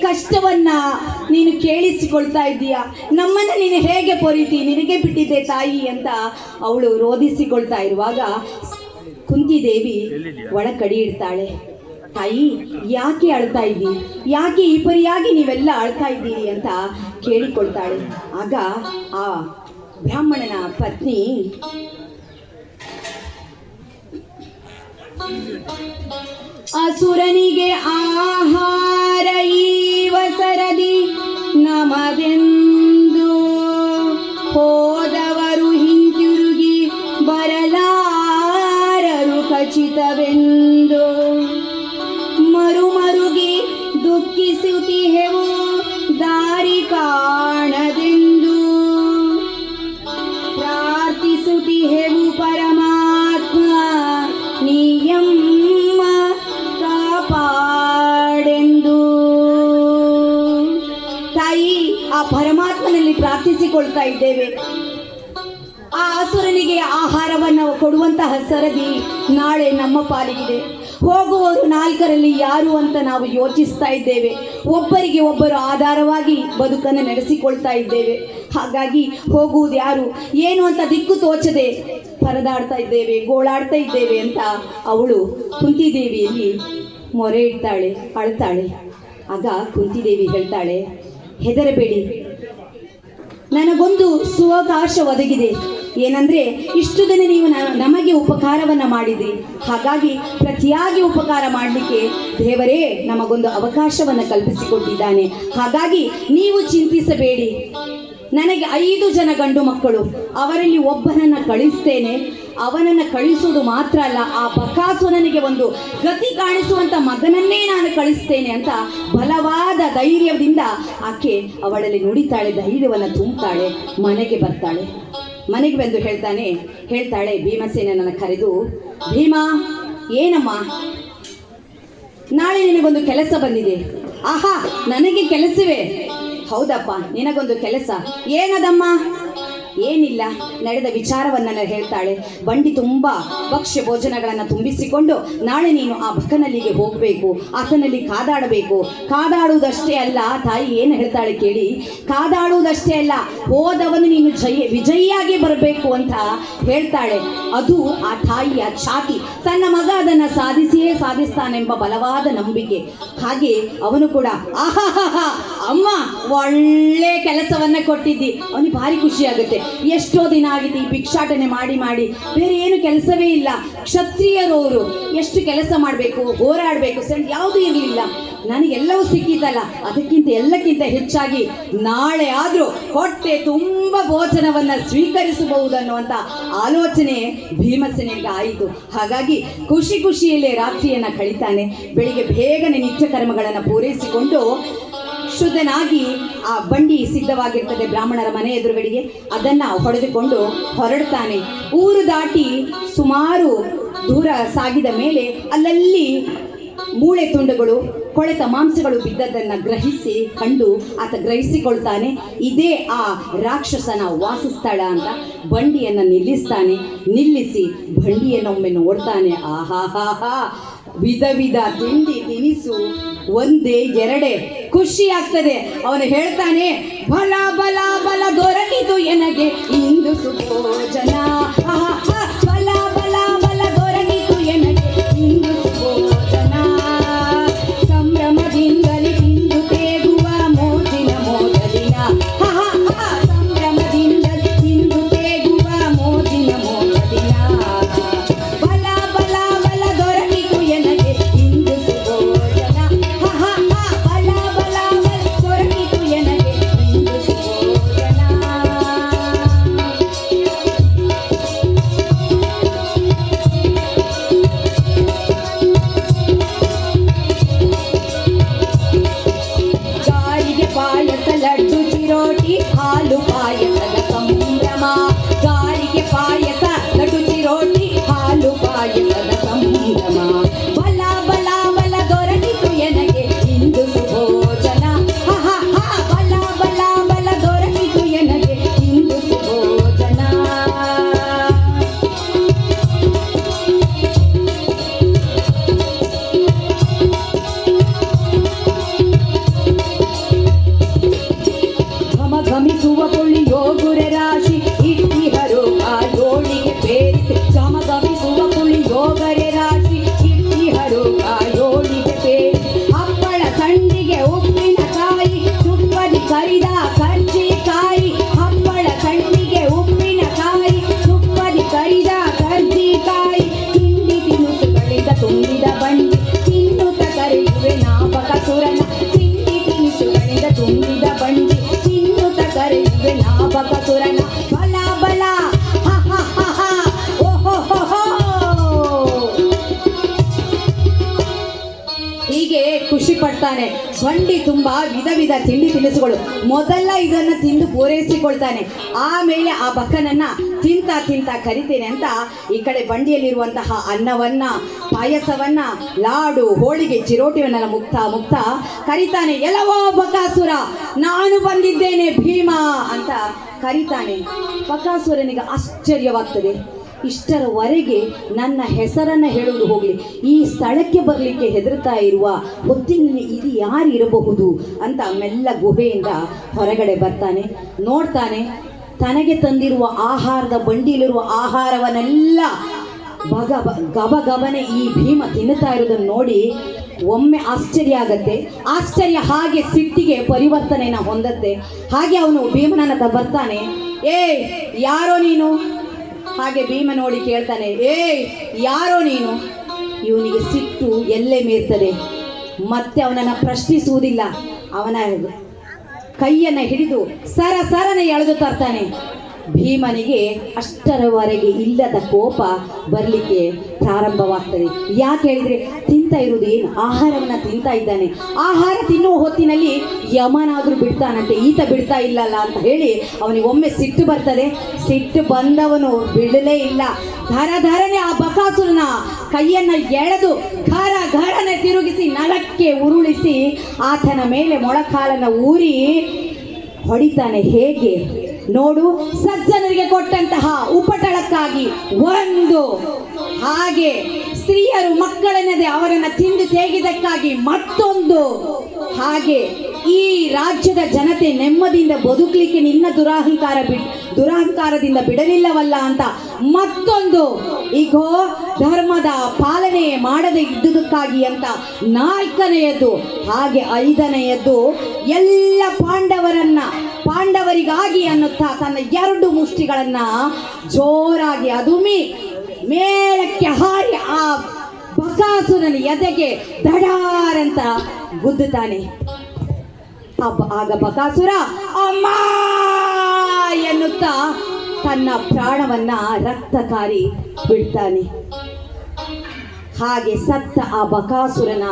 ಕಷ್ಟವನ್ನ ನೀನು ಕೇಳಿಸಿಕೊಳ್ತಾ ಇದ್ದೀಯಾ, ನಮ್ಮನ್ನ ನೀನು ಹೇಗೆ ಪೊರಿತಿ, ನಿನಗೆ ಬಿಟ್ಟಿದ್ದೆ ತಾಯಿ ಅಂತ ಅವಳು ರೋಧಿಸಿಕೊಳ್ತಾ ಇರುವಾಗ ಕುಂತಿದೇವಿ ಒಳ ಕಡಿ ಇಡ್ತಾಳೆ. ತಾಯಿ, ಯಾಕೆ ಅಳ್ತಾ ಇದ್ದೀರಿ, ಯಾಕೆ ಈ ಪರಿಯಾಗಿ ನೀವೆಲ್ಲ ಅಳ್ತಾ ಇದ್ದೀರಿ ಅಂತ ಕೇಳಿಕೊಳ್ತಾಳೆ. ಆಗ ಆ ಬ್ರಾಹ್ಮಣನ ಪತ್ನಿ ಅಸುರನಿಗೆ ಆಹಾರ ಈವ ಸರದಿ ನಮದೆಂದು ಹೋದವರು ಹಿಂತಿರುಗಿ ಬರಲಾರರು ಖಚಿತವೆಂದು ಮರುಮರುಗಿ ದುಃಖಿಸುತ್ತಿಹೆವು ದಾರಿ ಕಾಣದೆಂದು ಪ್ರಾರ್ಥಿಸುತ್ತಿಹೆವು ಪರಮಾತ್ಮ ನೀಯಮ್ಮ ಕಾಪಾಡೆಂದು. ತಾಯಿ, ಆ ಪರಮಾತ್ಮನಲ್ಲಿ ಪ್ರಾರ್ಥಿಸಿಕೊಳ್ತಾ ಇದ್ದೇವೆ. ಆ ಅಸುರನಿಗೆ ಆಹಾರವನ್ನು ಕೊಡುವಂತಹ ಸರದಿ ನಾಳೆ ನಮ್ಮ ಪಾಲಿಗಿದೆ. ಹೋಗುವವರು ನಾಲ್ಕರಲ್ಲಿ ಯಾರು ಅಂತ ನಾವು ಯೋಚಿಸ್ತಾ ಇದ್ದೇವೆ. ಒಬ್ಬರಿಗೆ ಒಬ್ಬರು ಆಧಾರವಾಗಿ ಬದುಕನ್ನು ನಡೆಸಿಕೊಳ್ತಾ ಇದ್ದೇವೆ. ಹಾಗಾಗಿ ಹೋಗುವುದು ಯಾರು ಏನು ಅಂತ ದಿಕ್ಕು ತೋಚದೆ ಪರದಾಡ್ತಾ ಇದ್ದೇವೆ, ಗೋಳಾಡ್ತಾ ಇದ್ದೇವೆ ಅಂತ ಅವಳು ಕುಂತಿದೇವಿಯಲ್ಲಿ ಮೊರೆ ಇಡ್ತಾಳೆ, ಅಳ್ತಾಳೆ. ಆಗ ಕುಂತಿದೇವಿ ಹೇಳ್ತಾಳೆ, ಹೆದರಬೇಡಿ, ನನಗೊಂದು ಸುವಕಾಶ ಒದಗಿದೆ. ಏನಂದ್ರೆ, ಇಷ್ಟು ದಿನ ನೀವು ನಮಗೆ ಉಪಕಾರವನ್ನ ಮಾಡಿದ್ರಿ, ಹಾಗಾಗಿ ಪ್ರತಿಯಾಗಿ ಉಪಕಾರ ಮಾಡಲಿಕ್ಕೆ ದೇವರೇ ನಮಗೊಂದು ಅವಕಾಶವನ್ನು ಕಲ್ಪಿಸಿಕೊಟ್ಟಿದ್ದಾನೆ. ಹಾಗಾಗಿ ನೀವು ಚಿಂತಿಸಬೇಡಿ. ನನಗೆ 5 ಜನ ಗಂಡು ಮಕ್ಕಳು, ಅವರಲ್ಲಿ ಒಬ್ಬನನ್ನ ಕಳಿಸ್ತೇನೆ. ಅವನನ್ನು ಕಳಿಸುವುದು ಮಾತ್ರ ಅಲ್ಲ, ಆ ಬಕಾಸುರನಿಗೆ ಒಂದು ಗತಿ ಕಾಣಿಸುವಂತ ಮಗನನ್ನೇ ನಾನು ಕಳಿಸ್ತೇನೆ ಅಂತ ಬಲವಾದ ಧೈರ್ಯದಿಂದ ಆಕೆ ಅವಳಲ್ಲಿ ನುಡಿತಾಳೆ, ಧೈರ್ಯವನ್ನು ತುಂಬುತ್ತಾಳೆ. ಮನೆಗೆ ಬರ್ತಾಳೆ. ಮನೆಗೆ ಬಂದು ಹೇಳ್ತಾಳೆ ಭೀಮಸೇನನನ್ನು ಕರೆದು, ಭೀಮಾ, ಏನಮ್ಮ, ನಾಳೆ ನಿನಗೊಂದು ಕೆಲಸ ಬಂದಿದೆ. ಆಹಾ, ನನಗೆ ಕೆಲಸವೇ? ಹೌದಪ್ಪ, ನಿನಗೊಂದು ಕೆಲಸ. ಏನದಮ್ಮ? ಏನಿಲ್ಲ, ನಡೆದ ವಿಚಾರವನ್ನ ಹೇಳ್ತಾಳೆ. ಬಂಡಿ ತುಂಬ ಭಕ್ಷ್ಯ ಭೋಜನಗಳನ್ನು ತುಂಬಿಸಿಕೊಂಡು ನಾಳೆ ನೀನು ಆ ಬಕ್ಕನಲ್ಲಿಗೆ ಹೋಗಬೇಕು, ಆತನಲ್ಲಿ ಕಾದಾಡಬೇಕು. ಕಾದಾಡುವುದಷ್ಟೇ ಅಲ್ಲ, ತಾಯಿ ಏನು ಹೇಳ್ತಾಳೆ ಕೇಳಿ, ಕಾದಾಡುವುದಷ್ಟೇ ಅಲ್ಲ, ಹೋದವನು ನೀನು ವಿಜಯಿಯಾಗಿ ಬರಬೇಕು ಅಂತ ಹೇಳ್ತಾಳೆ. ಅದು ಆ ತಾಯಿಯ ಛಾತಿ. ತನ್ನ ಮಗ ಅದನ್ನು ಸಾಧಿಸಿಯೇ ಸಾಧಿಸ್ತಾನೆಂಬ ಬಲವಾದ ನಂಬಿಕೆ. ಹಾಗೆ ಅವನು ಕೂಡ ಆಹಾಹಾ ಅಮ್ಮ, ಒಳ್ಳೆ ಕೆಲಸವನ್ನ ಕೊಟ್ಟಿದ್ದಿ. ಅವನಿಗೆ ಭಾರಿ ಖುಷಿ ಆಗುತ್ತೆ. ಎಷ್ಟೋ ದಿನ ಆಗಿತ್ತು ಈ ಭಿಕ್ಷಾಟನೆ ಮಾಡಿ ಮಾಡಿ, ಬೇರೆ ಏನು ಕೆಲಸವೇ ಇಲ್ಲ. ಕ್ಷತ್ರಿಯರವರು ಎಷ್ಟು ಕೆಲಸ ಮಾಡಬೇಕು, ಹೋರಾಡಬೇಕು, ಯಾವುದೂ ಇರಲಿಲ್ಲ. ನನಗೆಲ್ಲವೂ ಸಿಕ್ಕಿತಲ್ಲ, ಎಲ್ಲಕ್ಕಿಂತ ಹೆಚ್ಚಾಗಿ ನಾಳೆ ಆದರೂ ಹೊಟ್ಟೆ ತುಂಬ ಭೋಜನವನ್ನು ಸ್ವೀಕರಿಸಬಹುದನ್ನುವಂಥ ಆಲೋಚನೆ ಭೀಮಸೇನಿಗೆ ಆಯಿತು. ಹಾಗಾಗಿ ಖುಷಿಯಲ್ಲೇ ರಾತ್ರಿಯನ್ನು ಕಳೀತಾನೆ. ಬೆಳಿಗ್ಗೆ ಬೇಗನೆ ನಿತ್ಯ ಕರ್ಮಗಳನ್ನು ಪೂರೈಸಿಕೊಂಡು ಶುದ್ಧನಾಗಿ ಆ ಬಂಡಿ ಸಿದ್ಧವಾಗಿರ್ತದೆ ಬ್ರಾಹ್ಮಣರ ಮನೆ ಎದುರುಗಡೆಗೆ, ಅದನ್ನು ಹೊಡೆದುಕೊಂಡು ಹೊರಡ್ತಾನೆ. ಊರು ದಾಟಿ ಸುಮಾರು ದೂರ ಸಾಗಿದ ಮೇಲೆ ಅಲ್ಲಲ್ಲಿ ಮೂಳೆ ತುಂಡುಗಳು, ಕೊಳೆತ ಮಾಂಸಗಳು ಬಿದ್ದದ್ದನ್ನು ಕಂಡು ಗ್ರಹಿಸಿಕೊಳ್ತಾನೆ. ಇದೇ ಆ ರಾಕ್ಷಸನ ವಾಸಸ್ಥಳ ಅಂತ ಬಂಡಿಯನ್ನು ನಿಲ್ಲಿಸಿ ಬಂಡಿಯನ್ನು ಒಮ್ಮೆ ನೋಡ್ತಾನೆ. ಆಹಾಹಾಹಾ, ವಿಧ ತಿಂಡಿ ತಿನಿಸು, ಒಂದೇ ಎರಡೇ, ಖುಷಿ ಆಗ್ತದೆ. ಅವನು ಹೇಳ್ತಾನೆ, ಬಲ ಬಲ ಬಲ ದೊರಕಿತು ಎನಗೆ ಇಂದು ಸುಭೋಜನ. ಬಲ ಬಲ ಬಲ ದೊರಕಿತು ಎನಗೆ ಇಂದು ಸುಭೋಜನ. ಸಂಭ್ರಮದಿಂದಲೇ ಇಂದು ತೇಗುವ ಮೋಜಿನ ಮೊದಲಿನ. ಸಂಭ್ರಮದಿಂದಲೇ ಇಂದು ತೇಗುವ ಮೋಜಿನ ಮೊದಲಿನ. ಬಲ ಬಲ ಬಲ ದೊರಕಿತು ಎನಗೆ ಇಂದು ಸುಭೋಜನ. ಬಲ ಬಲ ಬಲ ದೊರಕಿತು ಎನಗೆ ಇಂದು ಸುಭೋಜನ. ಕೊಡ್ತಾನೆ. ಬಂಡಿ ತುಂಬಾ ವಿಧ ವಿಧ ತಿಂಡಿ ತಿನಿಸುಗಳು. ಮೊದಲ ಇದನ್ನು ತಿಂದು ಪೂರೈಸಿಕೊಳ್ತಾನೆ. ಆಮೇಲೆ ಆ ಬಕ್ಕನನ್ನ ತಿಂತ ತಿಂತ ಕರಿತೇನೆ ಅಂತ ಈ ಕಡೆ ಬಂಡಿಯಲ್ಲಿರುವಂತಹ ಅನ್ನವನ್ನ, ಪಾಯಸವನ್ನ, ಲಾಡು, ಹೋಳಿಗೆ, ಚಿರೋಟಿಯನ್ನೆಲ್ಲ ಮುಕ್ತ ಕರಿತಾನೆ. ಎಲ್ಲವೋ ಬಕಾಸುರ, ನಾನು ಬಂದಿದ್ದೇನೆ ಭೀಮ ಅಂತ ಕರಿತಾನೆ. ಬಕಾಸುರನಿಗೆ ಆಶ್ಚರ್ಯವಾಗ್ತದೆ. ಇಷ್ಟರವರೆಗೆ ನನ್ನ ಹೆಸರನ್ನು ಹೇಳುವುದು ಹೋಗಲಿ, ಈ ಸ್ಥಳಕ್ಕೆ ಬರಲಿಕ್ಕೆ ಹೆದರ್ತಾ ಇರುವ ಹೊತ್ತಿನಲ್ಲಿ ಇದು ಯಾರು ಇರಬಹುದು ಅಂತ ಮೆಲ್ಲ ಗುಹೆಯಿಂದ ಹೊರಗಡೆ ಬರ್ತಾನೆ. ನೋಡ್ತಾನೆ, ತನಗೆ ತಂದಿರುವ ಆಹಾರದ ಬಂಡಿಯಲ್ಲಿರುವ ಆಹಾರವನ್ನೆಲ್ಲ ಗಬಗಬನೆ ಈ ಭೀಮ ತಿನ್ನುತ್ತಾ ಇರೋದನ್ನು ನೋಡಿ ಒಮ್ಮೆ ಆಶ್ಚರ್ಯ ಆಗತ್ತೆ. ಆಶ್ಚರ್ಯ ಹಾಗೆ ಸಿಟ್ಟಿಗೆ ಪರಿವರ್ತನೆನ ಹೊಂದತ್ತೆ. ಹಾಗೆ ಅವನು ಭೀಮನನ್ನ ಬರ್ತಾನೆ. ಯಾರೋ ನೀನು? ಹಾಗೆ ಭೀಮ ನೋಡಿ ಕೇಳ್ತಾನೆ, ಯಾರೋ ನೀನು? ಇವನಿಗೆ ಸಿಟ್ಟು ಎಲ್ಲೇ ಮೀರ್ತದೆ. ಮತ್ತೆ ಅವನನ್ನು ಪ್ರಶ್ನಿಸುವುದಿಲ್ಲ. ಅವನ ಕೈಯನ್ನು ಹಿಡಿದು ಸರನೆ ಎಳೆದು ತರ್ತಾನೆ. ಭೀಮನಿಗೆ ಅಷ್ಟರವರೆಗೆ ಇಲ್ಲದ ಕೋಪ ಬರಲಿಕ್ಕೆ ಪ್ರಾರಂಭವಾಗ್ತದೆ. ಯಾಕೆ ಹೇಳಿದರೆ, ತಿಂತಾ ಇರುವುದು ಏನು? ಆಹಾರವನ್ನು ತಿಂತಾ ಇದ್ದಾನೆ. ಆಹಾರ ತಿನ್ನುವ ಹೊತ್ತಿನಲ್ಲಿ ಯಮನಾದರೂ ಬಿಡ್ತಾನಂತೆ, ಈತ ಬಿಡ್ತಾ ಇಲ್ಲಲ್ಲ ಅಂತ ಹೇಳಿ ಅವನಿಗೆ ಒಮ್ಮೆ ಸಿಟ್ಟು ಬರ್ತದೆ. ಸಿಟ್ಟು ಬಂದವನು ಬಿಡಲೇ ಇಲ್ಲ. ಧರನೆ ಆ ಬಕಾಸುರನ ಕೈಯನ್ನು ಎಳೆದು ಘರನೆ ತಿರುಗಿಸಿ ನೆಲಕ್ಕೆ ಉರುಳಿಸಿ ಆತನ ಮೇಲೆ ಮೊಳಕಾಲನ್ನು ಊರಿ ಹೊಡಿತಾನೆ. ಹೇಗೆ ನೋಡು, ಸಜ್ಜನರಿಗೆ ಕೊಟ್ಟಂತಹ ಉಪಟಳಕ್ಕಾಗಿ ಒಂದು, ಹಾಗೆ ಸ್ತ್ರೀಯರು ಮಕ್ಕಳೆನ್ನದೆ ಅವರನ್ನು ತಿಂದು ತೇಗಿದಕ್ಕಾಗಿ ಮತ್ತೊಂದು, ಹಾಗೆ ಈ ರಾಜ್ಯದ ಜನತೆ ನೆಮ್ಮದಿಯಿಂದ ಬದುಕಲಿಕ್ಕೆ ನಿನ್ನ ದುರಹಂಕಾರದಿಂದ ಬಿಡಲಿಲ್ಲವಲ್ಲ ಅಂತ ಮತ್ತೊಂದು, ಈಗೋ ಧರ್ಮದ ಪಾಲನೆ ಮಾಡದೆ ಇದ್ದುದಕ್ಕಾಗಿ ಅಂತ ನಾಲ್ಕನೆಯದ್ದು, ಹಾಗೆ ಐದನೆಯದ್ದು ಎಲ್ಲ ಪಾಂಡವರಿಗಾಗಿ ಅನ್ನುತ್ತಾ ತನ್ನ 2 ಮುಷ್ಟಿಗಳನ್ನ ಜೋರಾಗಿ ಅದುಮಿ ಮೇಲಕ್ಕೆ ಹಾರಿ ಆ ಬಕಾಸುರನ ಎದೆಗೆ ದಡಾರಂತ ಗುದ್ದುತ್ತಾನೆ. ಆಗ ಬಕಾಸುರ ಅಮ್ಮ ಎನ್ನುತ್ತಾ ತನ್ನ ಪ್ರಾಣವನ್ನ ರಕ್ತಕಾರಿ ಬಿಡ್ತಾನೆ. ಹಾಗೆ ಸತ್ತ ಆ ಬಕಾಸುರನ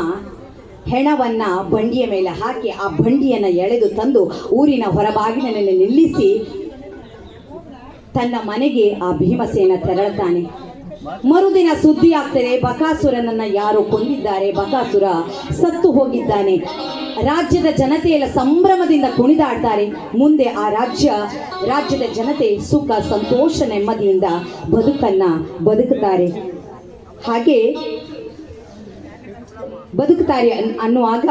ಹೆಣವನ್ನ ಬಂಡಿಯ ಮೇಲೆ ಹಾಕಿ ಆ ಬಂಡಿಯನ್ನು ಎಳೆದು ತಂದು ಊರಿನ ಹೊರಬಾಗಿಲಿನಲ್ಲಿ ನಿಲ್ಲಿಸಿ ತನ್ನ ಮನೆಗೆ ಆ ಭೀಮಸೇನ ತೆರಳುತ್ತಾನೆ. ಮರುದಿನ ಸುದ್ದಿ ಆಗ್ತದೆ, ಬಕಾಸುರನನ್ನ ಯಾರೋ ಕೊಂದಿದ್ದಾರೆ, ಬಕಾಸುರ ಸತ್ತು ಹೋಗಿದ್ದಾನೆ. ರಾಜ್ಯದ ಜನತೆಯೆಲ್ಲ ಸಂಭ್ರಮದಿಂದ ಕುಣಿದಾಡ್ತಾರೆ. ಮುಂದೆ ಆ ರಾಜ್ಯದ ಜನತೆ ಸುಖ ಸಂತೋಷ ನೆಮ್ಮದಿಯಿಂದ ಬದುಕುತ್ತಾರೆ. ಹಾಗೆ ಬದುಕುತ್ತಾರೆ ಅನ್ನುವಾಗ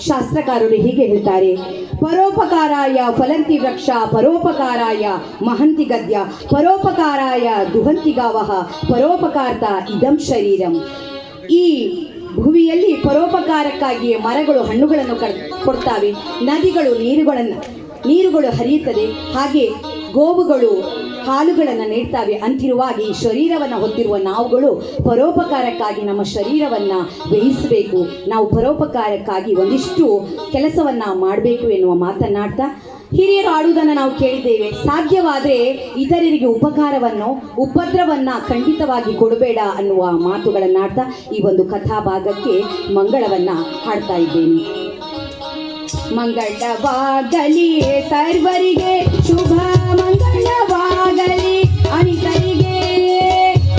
ಶಾಸ್ತ್ರಕಾರರು ಹೀಗೆ ಹೇಳ್ತಾರೆ, ಪರೋಪಕಾರಾಯ ಫಲಂತಿ ವೃಕ್ಷ, ಪರೋಪಕಾರಾಯ ಮಹಂತಿ ಗದ್ಯ, ಪರೋಪಕಾರಾಯ ದುಹಂತಿ ಗಾವಃ, ಪರೋಪಕಾರ್ತ ಇದಂ ಶರೀರಂ. ಈ ಭುವಿಯಲ್ಲಿ ಪರೋಪಕಾರಕ್ಕಾಗಿ ಮರಗಳು ಹಣ್ಣುಗಳನ್ನು ಕೊಡ್ತಾವೆ, ನದಿಗಳು ನೀರುಗಳು ಹರಿಯುತ್ತದೆ, ಹಾಗೆ ಗೋವುಗಳು ಹಾಲುಗಳನ್ನು ನೀಡ್ತಾವೆ. ಅಂತಿರುವಾಗಿ ಈ ಶರೀರವನ್ನು ಹೊತ್ತಿರುವ ನಾವುಗಳು ಪರೋಪಕಾರಕ್ಕಾಗಿ ನಮ್ಮ ಶರೀರವನ್ನು ಬೇಯಿಸಬೇಕು. ನಾವು ಪರೋಪಕಾರಕ್ಕಾಗಿ ಒಂದಿಷ್ಟು ಕೆಲಸವನ್ನು ಮಾಡಬೇಕು ಎನ್ನುವ ಮಾತನ್ನಾಡ್ತಾ ಹಿರಿಯರು ಆಡುವುದನ್ನು ನಾವು ಕೇಳಿದ್ದೇವೆ. ಸಾಧ್ಯವಾದರೆ ಇತರರಿಗೆ ಉಪದ್ರವನ್ನ ಖಂಡಿತವಾಗಿ ಕೊಡಬೇಡ ಅನ್ನುವ ಮಾತುಗಳನ್ನಾಡ್ತಾ ಈ ಒಂದು ಕಥಾಭಾಗಕ್ಕೆ ಮಂಗಳವನ್ನ ಹಾಡ್ತಾ ಇದ್ದೇನೆ. ಮಂಗಳವಾಗಲಿ ಸರ್ವರಿಗೆ, ಶುಭ ಮಂಗಳವಾಗಲಿ ಅನಿತರಿಗೆ.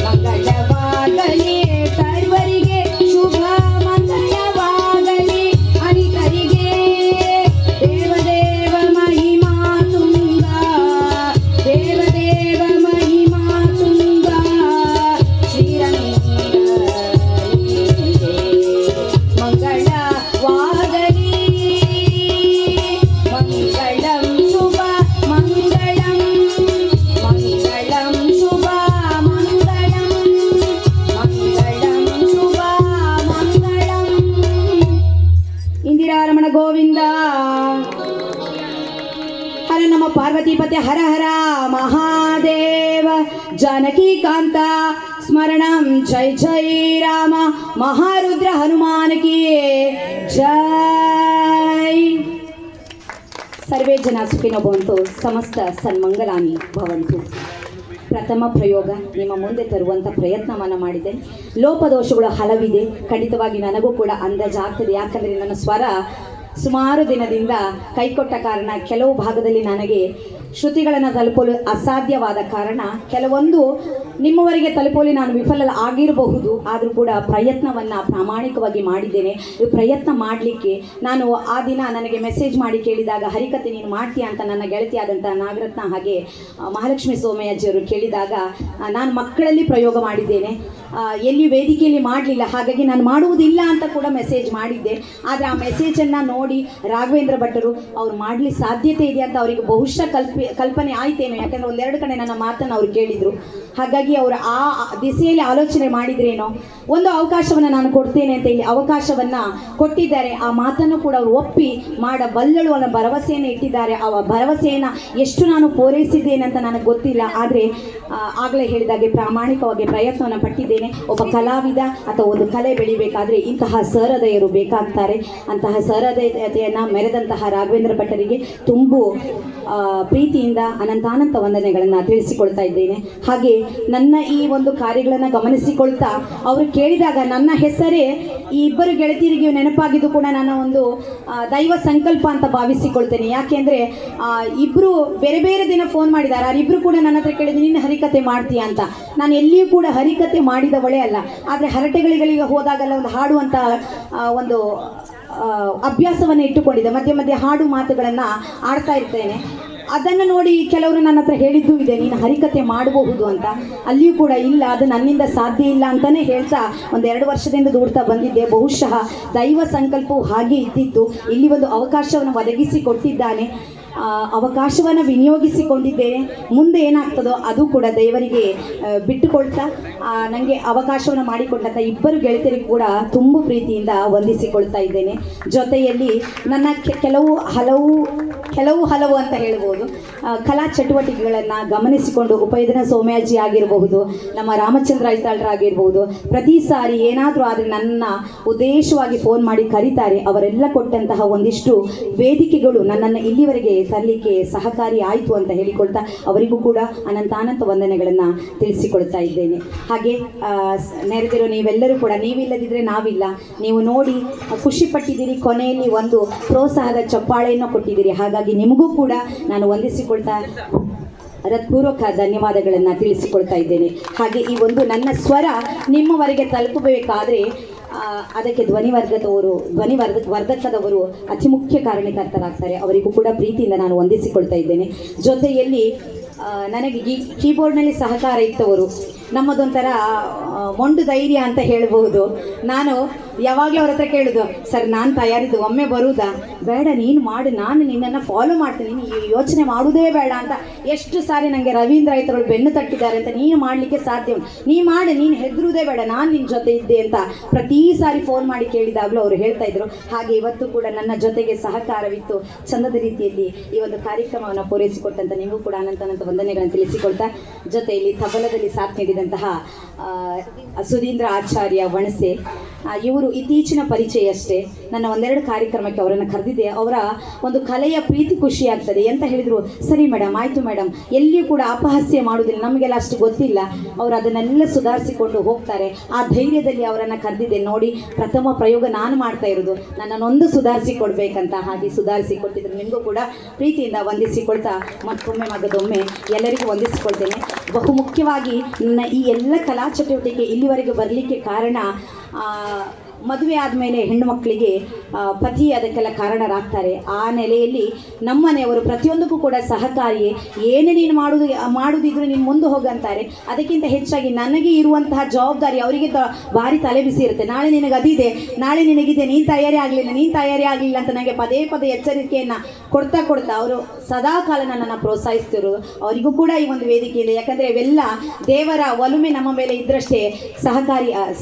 ಮಂಗಳವಾಗಲಿ ಸರ್ವರಿಗೆ, ಶುಭ ಮಂಗಳವಾಗಲಿ ಅನಿತರಿಗೆ. ದೇವದೇವ ಮಹಿಮಾ ತುಂಗ, ದೇವದೇವ ಮಹಿಮಾ ತುಂಗ, ಶ್ರೀರಂಗ ಮಂಗಳವಾಗಲಿ. ಇಂದಿರಾರಮಣ ಗೋವಿಂದ. ಹರ ನಮ ಪಾರ್ವತೀಪತೆ ಹರ ಹರ ಮಹಾದೇವ. ಜಾನಕಿ ಕಾಂತ ಸ್ಮರಣಂ ಜೈ ಜೈ ರಾಮ. ಮಹಾರುದ್ರ ಹನುಮಾನ್ ಕಿ ಜೈ. ಸರ್ವೇ ಜನ ಸುಖಿನೋ ಭವಂತು. ಸಮಸ್ತ ಸನ್ಮಂಗಲಾನಿ ಭವಂತು. ಪ್ರಥಮ ಪ್ರಯೋಗ ನಿಮ್ಮ ಮುಂದೆ ತರುವಂಥ ಪ್ರಯತ್ನವನ್ನು ಮಾಡಿದ್ದೇನೆ. ಲೋಪದೋಷಗಳು ಹಲವಿದೆ, ಖಂಡಿತವಾಗಿ ನನಗೂ ಕೂಡ ಅಂದಾಜು ಆಗ್ತದೆ. ಯಾಕಂದರೆ ನನ್ನ ಸ್ವರ ಸುಮಾರು ದಿನದಿಂದ ಕೈಕೊಟ್ಟ ಕಾರಣ ಕೆಲವು ಭಾಗದಲ್ಲಿ ನನಗೆ ಶ್ರುತಿಗಳನ್ನು ತಲುಪಲು ಅಸಾಧ್ಯವಾದ ಕಾರಣ ಕೆಲವೊಂದು ನಿಮ್ಮವರೆಗೆ ತಲುಪಲು ನಾನು ವಿಫಲ ಆಗಿರಬಹುದು. ಆದರೂ ಕೂಡ ಪ್ರಯತ್ನವನ್ನು ಪ್ರಾಮಾಣಿಕವಾಗಿ ಮಾಡಿದ್ದೇನೆ. ಈ ಪ್ರಯತ್ನ ಮಾಡಲಿಕ್ಕೆ ನಾನು ಆ ದಿನ ನನಗೆ ಮೆಸೇಜ್ ಮಾಡಿ ಕೇಳಿದಾಗ ಹರಿಕತೆ ನೀನು ಮಾಡ್ತೀಯಾ ಅಂತ ನನ್ನ ಗೆಳತಿಯಾದಂಥ ನಾಗರತ್ನ ಹಾಗೆ ಮಹಾಲಕ್ಷ್ಮಿ ಸೋಮಯ್ಯಜ್ಜಿಯವರು ಕೇಳಿದಾಗ ನಾನು ಮಕ್ಕಳಲ್ಲಿ ಪ್ರಯೋಗ ಮಾಡಿದ್ದೇನೆ, ಎಲ್ಲಿ ವೇದಿಕೆಯಲ್ಲಿ ಮಾಡಲಿಲ್ಲ, ಹಾಗಾಗಿ ನಾನು ಮಾಡುವುದಿಲ್ಲ ಅಂತ ಕೂಡ ಮೆಸೇಜ್ ಮಾಡಿದ್ದೆ. ಆದರೆ ಆ ಮೆಸೇಜನ್ನು ನೋಡಿ ರಾಘವೇಂದ್ರ ಭಟ್ಟರು ಅವ್ರು ಮಾಡಲಿ ಸಾಧ್ಯತೆ ಇದೆ ಅಂತ ಅವರಿಗೆ ಬಹುಶಃ ಕಲ್ಪನೆ ಆಯ್ತೇನೋ, ಯಾಕಂದರೆ ಒಂದೆರಡು ಕಡೆ ನನ್ನ ಮಾತನ್ನು ಅವ್ರು ಕೇಳಿದರು. ಹಾಗಾಗಿ ಅವರು ಆ ದಿಸೆಯಲ್ಲಿ ಆಲೋಚನೆ ಮಾಡಿದ್ರೇನೋ, ಒಂದು ಅವಕಾಶವನ್ನು ನಾನು ಕೊಡ್ತೇನೆ ಅಂತ ಇಲ್ಲಿ ಅವಕಾಶವನ್ನು ಕೊಟ್ಟಿದ್ದಾರೆ. ಆ ಮಾತನ್ನು ಕೂಡ ಅವರು ಒಪ್ಪಿ ಮಾಡಬಲ್ಲಳು ಅನ್ನೋ ಭರವಸೆಯನ್ನು ಇಟ್ಟಿದ್ದಾರೆ. ಆ ಭರವಸೆಯನ್ನು ಎಷ್ಟು ನಾನು ಪೂರೈಸಿದ್ದೇನೆ ಅಂತ ನನಗೆ ಗೊತ್ತಿಲ್ಲ, ಆದರೆ ಆಗಲೇ ಹೇಳಿದಾಗೆ ಪ್ರಾಮಾಣಿಕವಾಗಿ ಪ್ರಯತ್ನವನ್ನು ಪಟ್ಟಿದ್ದೇನೆ. ಒಬ್ಬ ಕಲಾವಿದ ಅಥವಾ ಒಂದು ಕಲೆ ಬೆಳಿಬೇಕಾದ್ರೆ ಇಂತಹ ಸಹೃದಯರು ಬೇಕಾಗ್ತಾರೆ. ಅಂತಹ ಸಹೃದಯತೆಯನ್ನು ಮೆರೆದಂತಹ ರಾಘವೇಂದ್ರ ಭಟ್ಟರಿಗೆ ತುಂಬು ಪ್ರೀತಿಯಿಂದ ಅನಂತಾನಂತ ವಂದನೆಗಳನ್ನು ತಿಳಿಸಿಕೊಳ್ತಾ ಇದ್ದೇನೆ. ಹಾಗೆ ನನ್ನ ಈ ಒಂದು ಕಾರ್ಯಗಳನ್ನು ಗಮನಿಸಿಕೊಳ್ತಾ ಅವರು ಕೇಳಿದಾಗ ನನ್ನ ಹೆಸರೇ ಈ ಇಬ್ಬರು ಗೆಳತಿಯರಿಗೆ ನೆನಪಾಗಿದ್ದು ಕೂಡ ನನ್ನ ಒಂದು ದೈವ ಸಂಕಲ್ಪ ಅಂತ ಭಾವಿಸಿಕೊಳ್ತೇನೆ. ಯಾಕೆಂದರೆ ಇಬ್ಬರು ಬೇರೆ ಬೇರೆ ದಿನ ಫೋನ್ ಮಾಡಿದ್ದಾರೆ. ಅವರಿಬ್ಬರು ಕೂಡ ನನ್ನ ಹತ್ರ ಕೇಳಿದ್ರು ನೀನು ಹರಿಕತೆ ಮಾಡ್ತೀಯಾ ಅಂತ. ನಾನು ಎಲ್ಲಿಯೂ ಕೂಡ ಹರಿಕತೆ ಮಾಡಿದವಳೇ ಅಲ್ಲ, ಆದರೆ ಹರಟೆಗಳಿಗೆ ಹೋದಾಗೆಲ್ಲ ಒಂದು ಹಾಡುವಂಥ ಒಂದು ಅಭ್ಯಾಸವನ್ನು ಇಟ್ಟುಕೊಂಡಿದ್ದೆ. ಮಧ್ಯೆ ಮಧ್ಯೆ ಹಾಡು ಮಾತುಗಳನ್ನು ಆಡ್ತಾ ಇರ್ತೇನೆ. ಅದನ್ನು ನೋಡಿ ಕೆಲವರು ನನ್ನ ಹತ್ರ ಹೇಳಿದ್ದೂ ಇದೆ, ನೀನು ಹರಿಕತೆ ಮಾಡಬಹುದು ಅಂತ. ಅಲ್ಲಿಯೂ ಕೂಡ ಇಲ್ಲ, ಅದು ನನ್ನಿಂದ ಸಾಧ್ಯ ಇಲ್ಲ ಅಂತಲೇ ಹೇಳ್ತಾ ಒಂದು 2 ವರ್ಷದಿಂದ ದೂಡ್ತಾ ಬಂದಿದ್ದೆ. ಬಹುಶಃ ದೈವ ಸಂಕಲ್ಪವು ಹಾಗೆ ಇದ್ದಿತ್ತು. ಇಲ್ಲಿ ಒಂದು ಅವಕಾಶವನ್ನು ಒದಗಿಸಿ ಕೊಟ್ಟಿದ್ದಾನೆ, ಅವಕಾಶವನ್ನು ವಿನಿಯೋಗಿಸಿಕೊಂಡಿದ್ದೇನೆ. ಮುಂದೆ ಏನಾಗ್ತದೋ ಅದು ಕೂಡ ದೇವರಿಗೆ ಬಿಟ್ಟುಕೊಳ್ತಾ ನನಗೆ ಅವಕಾಶವನ್ನು ಮಾಡಿಕೊಟ್ಟಂಥ ಇಬ್ಬರು ಗೆಳತಿಯರಿಗೆ ಕೂಡ ತುಂಬ ಪ್ರೀತಿಯಿಂದ ವಂದಿಸಿಕೊಳ್ತಾ ಇದ್ದೇನೆ. ಜೊತೆಯಲ್ಲಿ ನನ್ನ ಹಲವು ಅಂತ ಹೇಳ್ಬೋದು ಕಲಾ ಚಟುವಟಿಕೆಗಳನ್ನು ಗಮನಿಸಿಕೊಂಡು ಉಪೇಂದ್ರ ಸೋಮಯಾಜಿ ಆಗಿರಬಹುದು, ನಮ್ಮ ರಾಮಚಂದ್ರ ಐತಾಳ್ರಾಗಿರ್ಬೋದು, ಪ್ರತಿ ಸಾರಿ ಏನಾದರೂ ಆದರೆ ನನ್ನ ಉದ್ದೇಶವಾಗಿ ಫೋನ್ ಮಾಡಿ ಕರೀತಾರೆ. ಅವರೆಲ್ಲ ಕೊಟ್ಟಂತಹ ಒಂದಿಷ್ಟು ವೇದಿಕೆಗಳು ನನ್ನನ್ನು ಇಲ್ಲಿವರೆಗೆ ತರಲಿಕ್ಕೆ ಸಹಕಾರಿ ಆಯಿತು ಅಂತ ಹೇಳಿಕೊಳ್ತಾ ಅವರಿಗೂ ಕೂಡ ಅನಂತಾನಂತ ವಂದನೆಗಳನ್ನು ತಿಳಿಸಿಕೊಳ್ತಾ ಇದ್ದೇನೆ. ಹಾಗೆ ನೆರೆದಿರೋ ನೀವೆಲ್ಲರೂ ಕೂಡ, ನೀವಿಲ್ಲದಿದ್ದರೆ ನಾವಿಲ್ಲ, ನೀವು ನೋಡಿ ಖುಷಿಪಟ್ಟಿದ್ದೀರಿ, ಕೊನೆಯಲ್ಲಿ ಒಂದು ಪ್ರೋತ್ಸಾಹದ ಚಪ್ಪಾಳೆಯನ್ನು ಕೊಟ್ಟಿದ್ದೀರಿ. ಹಾಗಾಗಿ ನಿಮಗೂ ಕೂಡ ನಾನು ವಂದಿಸಿಕೊಳ್ತಾ ಹೃತ್ಪೂರ್ವಕ ಧನ್ಯವಾದಗಳನ್ನು ತಿಳಿಸಿಕೊಳ್ತಾ ಇದ್ದೇನೆ. ಹಾಗೆ ಈ ಒಂದು ನನ್ನ ಸ್ವರ ನಿಮ್ಮವರೆಗೆ ತಲುಪಬೇಕಾದರೆ ಅದಕ್ಕೆ ಧ್ವನಿವರ್ಧಕದವರು ಅತಿ ಮುಖ್ಯ ಕಾರಣಕರ್ತರಾಗ್ತಾರೆ. ಅವರಿಗೂ ಕೂಡ ಪ್ರೀತಿಯಿಂದ ನಾನು ವಂದಿಸಿಕೊಳ್ತಾ ಇದ್ದೇನೆ. ಜೊತೆಯಲ್ಲಿ ನನಗೆ ಕೀಬೋರ್ಡ್ನಲ್ಲಿ ಸಹಕಾರ ಇತ್ತವರು, ನಮ್ಮದೊಂಥರ ಮೊಂಡು ಧೈರ್ಯ ಅಂತ ಹೇಳ್ಬೋದು. ನಾನು ಯಾವಾಗಲೂ ಅವ್ರ ಹತ್ರ ಕೇಳೋದು, ಸರ್ ನಾನು ತಯಾರಿದ್ದು, ಒಮ್ಮೆ ಬರುವುದಾ? ಬೇಡ ನೀನು ಮಾಡು, ನಾನು ನಿನ್ನನ್ನು ಫಾಲೋ ಮಾಡ್ತೀನಿ, ನೀನು ಯೋಚನೆ ಮಾಡುವುದೇ ಬೇಡ ಅಂತ ಎಷ್ಟು ಸಾರಿ ನನಗೆ ರವೀಂದ್ರ ರೈತರು ಬೆನ್ನು ತಟ್ಟಿದ್ದಾರೆ ಅಂತ. ನೀನು ಮಾಡಲಿಕ್ಕೆ ಸಾಧ್ಯ, ನೀ ಮಾಡಿ, ನೀನು ಹೆದರುವುದೇ ಬೇಡ, ನಾನು ನಿನ್ನ ಜೊತೆ ಇದ್ದೆ ಅಂತ ಪ್ರತಿ ಸಾರಿ ಫೋನ್ ಮಾಡಿ ಕೇಳಿದಾಗಲೂ ಅವರು ಹೇಳ್ತಾ ಇದ್ರು. ಹಾಗೆ ಇವತ್ತು ಕೂಡ ನನ್ನ ಜೊತೆಗೆ ಸಹಕಾರವಿತ್ತು, ಚಂದದ ರೀತಿಯಲ್ಲಿ ಈ ಒಂದು ಕಾರ್ಯಕ್ರಮವನ್ನು ಪೂರೈಸಿಕೊಟ್ಟಂತ ನಿಮಗೂ ಕೂಡ ಅನಂತ ವಂದನೆಗಳನ್ನು ತಿಳಿಸಿಕೊಳ್ತಾ, ಜೊತೆಯಲ್ಲಿ ತಬಲದಲ್ಲಿ ಸಾಥ್ ನೀಡಿದಂತಹ ಸುಧೀಂದ್ರ ಆಚಾರ್ಯ ವಣಸೆ, ಇವರು ಇತ್ತೀಚಿನ ಪರಿಚಯ ಅಷ್ಟೇ. ನನ್ನ 1-2 ಕಾರ್ಯಕ್ರಮಕ್ಕೆ ಅವರನ್ನು ಕರೆದಿದ್ದೆ. ಅವರ ಒಂದು ಕಲೆಯ ಪ್ರೀತಿ ಖುಷಿ ಆಗ್ತದೆ ಅಂತ ಹೇಳಿದರು. ಸರಿ ಮೇಡಮ್, ಆಯಿತು ಮೇಡಮ್, ಎಲ್ಲಿಯೂ ಕೂಡ ಅಪಹಾಸ್ಯ ಮಾಡುವುದಿಲ್ಲ, ನಮಗೆಲ್ಲ ಅಷ್ಟು ಗೊತ್ತಿಲ್ಲ, ಅವರು ಅದನ್ನೆಲ್ಲ ಸುಧಾರಿಸಿಕೊಂಡು ಹೋಗ್ತಾರೆ. ಆ ಧೈರ್ಯದಲ್ಲಿ ಅವರನ್ನು ಕರೆದಿದ್ದೆ. ನೋಡಿ, ಪ್ರಥಮ ಪ್ರಯೋಗ ನಾನು ಮಾಡ್ತಾ ಇರೋದು, ನನ್ನನ್ನೊಂದು ಸುಧಾರಿಸಿಕೊಡ್ಬೇಕಂತ. ಹಾಗೆ ಸುಧಾರಿಸಿಕೊಟ್ಟಿದ್ರು. ನಿಮಗೂ ಕೂಡ ಪ್ರೀತಿಯಿಂದ ವಂದಿಸಿಕೊಳ್ತಾ ಮತ್ತೊಮ್ಮೆ ಎಲ್ಲರಿಗೂ ವಂದಿಸಿಕೊಳ್ತೇನೆ. ಬಹುಮುಖ್ಯವಾಗಿ ನನ್ನ ಈ ಎಲ್ಲ ಕಲಾ ಚಟುವಟಿಕೆ ಇಲ್ಲಿವರೆಗೆ ಬರಲಿಕ್ಕೆ ಕಾರಣ, ಮದುವೆ ಆದಮೇಲೆ ಹೆಣ್ಣು ಮಕ್ಕಳಿಗೆ ಪತಿ ಅದಕ್ಕೆಲ್ಲ ಕಾರಣರಾಗ್ತಾರೆ. ಆ ನೆಲೆಯಲ್ಲಿ ನಮ್ಮನೆಯವರು ಪ್ರತಿಯೊಂದಕ್ಕೂ ಕೂಡ ಸಹಕಾರಿಯೇ. ಏನು ನೀನು ಮಾಡುವುದಿದ್ರು ನೀನು ಮುಂದೆ ಹೋಗಂತಾರೆ. ಅದಕ್ಕಿಂತ ಹೆಚ್ಚಾಗಿ ನನಗೆ ಇರುವಂತಹ ಜವಾಬ್ದಾರಿ ಅವರಿಗೆ ಭಾರಿ ತಲೆ ಬಿಸಿ ಇರುತ್ತೆ. ನಾಳೆ ನಿನಗೆ ಅದಿದೆ, ನಾಳೆ ನಿನಗಿದೆ, ನೀನು ತಯಾರಿ ಆಗಲಿಲ್ಲ ಅಂತ ನನಗೆ ಪದೇ ಎಚ್ಚರಿಕೆಯನ್ನು ಕೊಡ್ತಾ ಅವರು ಸದಾ ಕಾಲ ನನ್ನನ್ನು ಪ್ರೋತ್ಸಾಹಿಸ್ತಿರೋದು. ಅವರಿಗೂ ಕೂಡ ಈ ಒಂದು ವೇದಿಕೆಯಲ್ಲಿ, ಯಾಕಂದರೆ ಇವೆಲ್ಲ ದೇವರ ಒಲುಮೆ ನಮ್ಮ ಮೇಲೆ ಇದ್ದರಷ್ಟೇ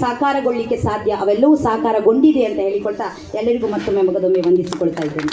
ಸಾಕಾರಗೊಳ್ಳಲಿಕ್ಕೆ ಸಾಧ್ಯ. ಅವೆಲ್ಲವೂ ಸಾಕಾರಗೊಂಡಿದೆ ಅಂತ ಹೇಳಿಕೊಳ್ತಾ ಎಲ್ಲರಿಗೂ ಮತ್ತೊಮ್ಮೆ ವಂದಿಸಿಕೊಳ್ತಾ ಇದ್ದೇನೆ.